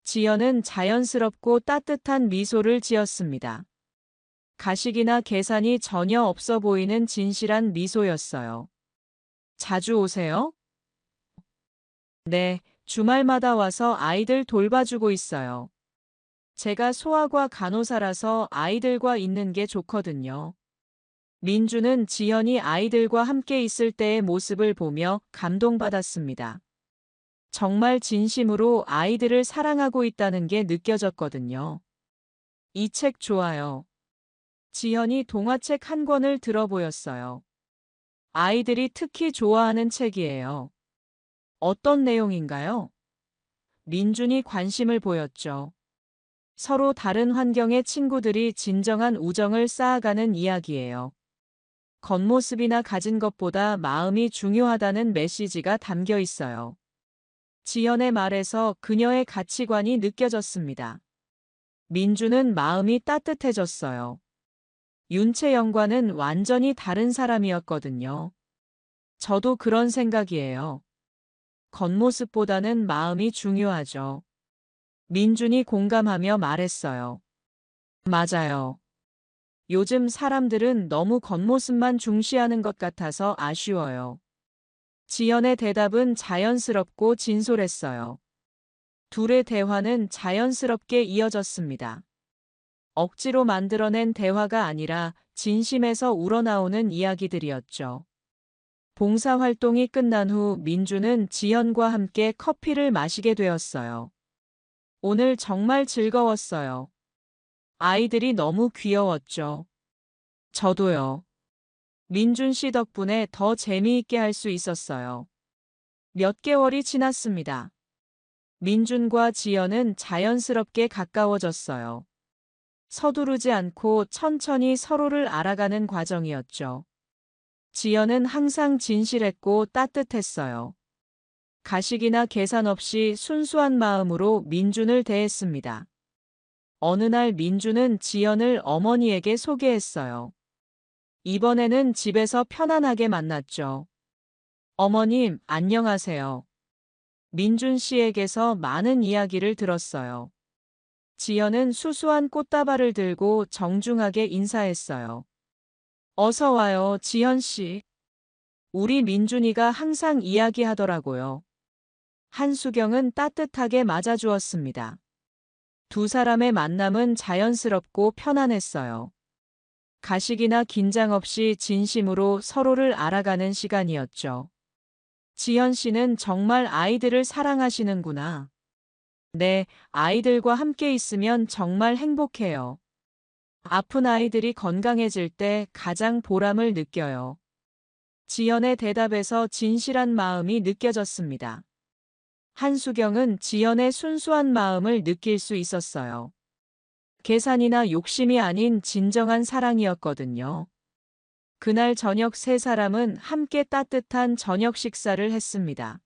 지연은 자연스럽고 따뜻한 미소를 지었습니다. 가식이나 계산이 전혀 없어 보이는 진실한 미소였어요. 자주 오세요? 네, 주말마다 와서 아이들 돌봐주고 있어요. 제가 소아과 간호사라서 아이들과 있는 게 좋거든요. 민주는 지연이 아이들과 함께 있을 때의 모습을 보며 감동받았습니다. 정말 진심으로 아이들을 사랑하고 있다는 게 느껴졌거든요. 이 책 좋아요. 지연이 동화책 한 권을 들어 보였어요. 아이들이 특히 좋아하는 책이에요. 어떤 내용인가요? 민준이 관심을 보였죠. 서로 다른 환경의 친구들이 진정한 우정을 쌓아가는 이야기예요. 겉모습이나 가진 것보다 마음이 중요하다는 메시지가 담겨 있어요. 지연의 말에서 그녀의 가치관이 느껴졌습니다. 민주는 마음이 따뜻해졌어요. 윤채영과는 완전히 다른 사람이었거든요. 저도 그런 생각이에요. 겉모습보다는 마음이 중요하죠. 민준이 공감하며 말했어요. 맞아요. 요즘 사람들은 너무 겉모습만 중시하는 것 같아서 아쉬워요. 지연의 대답은 자연스럽고 진솔했어요. 둘의 대화는 자연스럽게 이어졌습니다. 억지로 만들어낸 대화가 아니라 진심에서 우러나오는 이야기들이었죠. 봉사활동이 끝난 후 민주는 지연과 함께 커피를 마시게 되었어요. 오늘 정말 즐거웠어요. 아이들이 너무 귀여웠죠. 저도요. 민준 씨 덕분에 더 재미있게 할 수 있었어요. 몇 개월이 지났습니다. 민준과 지연은 자연스럽게 가까워졌어요. 서두르지 않고 천천히 서로를 알아가는 과정이었죠. 지연은 항상 진실했고 따뜻했어요. 가식이나 계산 없이 순수한 마음으로 민준을 대했습니다. 어느 날 민준은 지연을 어머니에게 소개했어요. 이번에는 집에서 편안하게 만났죠. 어머님, 안녕하세요. 민준 씨에게서 많은 이야기를 들었어요. 지연은 수수한 꽃다발을 들고 정중하게 인사했어요. 어서 와요, 지연 씨. 우리 민준이가 항상 이야기하더라고요. 한수경은 따뜻하게 맞아주었습니다. 두 사람의 만남은 자연스럽고 편안했어요. 가식이나 긴장 없이 진심으로 서로를 알아가는 시간이었죠. 지연 씨는 정말 아이들을 사랑하시는구나. 네, 아이들과 함께 있으면 정말 행복해요. 아픈 아이들이 건강해질 때 가장 보람을 느껴요. 지연의 대답에서 진실한 마음이 느껴졌습니다. 한수경은 지연의 순수한 마음을 느낄 수 있었어요. 계산이나 욕심이 아닌 진정한 사랑이었거든요. 그날 저녁 세 사람은 함께 따뜻한 저녁 식사를 했습니다.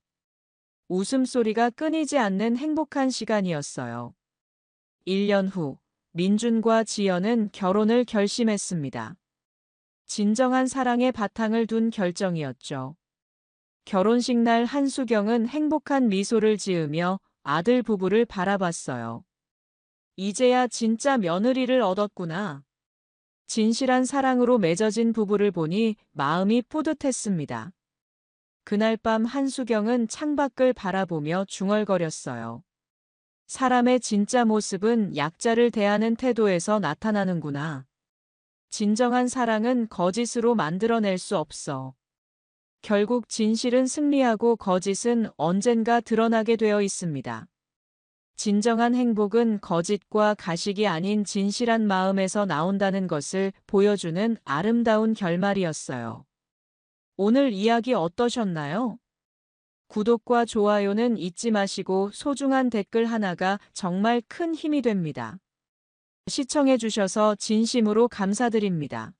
웃음소리가 끊이지 않는 행복한 시간이었어요. 1년 후, 민준과 지연은 결혼을 결심했습니다. 진정한 사랑의 바탕을 둔 결정이었죠. 결혼식 날 한수경은 행복한 미소를 지으며 아들 부부를 바라봤어요. 이제야 진짜 며느리를 얻었구나. 진실한 사랑으로 맺어진 부부를 보니 마음이 뿌듯했습니다. 그날 밤 한수경은 창밖을 바라보며 중얼거렸어요. 사람의 진짜 모습은 약자를 대하는 태도에서 나타나는구나. 진정한 사랑은 거짓으로 만들어낼 수 없어. 결국 진실은 승리하고 거짓은 언젠가 드러나게 되어 있습니다. 진정한 행복은 거짓과 가식이 아닌 진실한 마음에서 나온다는 것을 보여주는 아름다운 결말이었어요. 오늘 이야기 어떠셨나요? 구독과 좋아요는 잊지 마시고 소중한 댓글 하나가 정말 큰 힘이 됩니다. 시청해주셔서 진심으로 감사드립니다.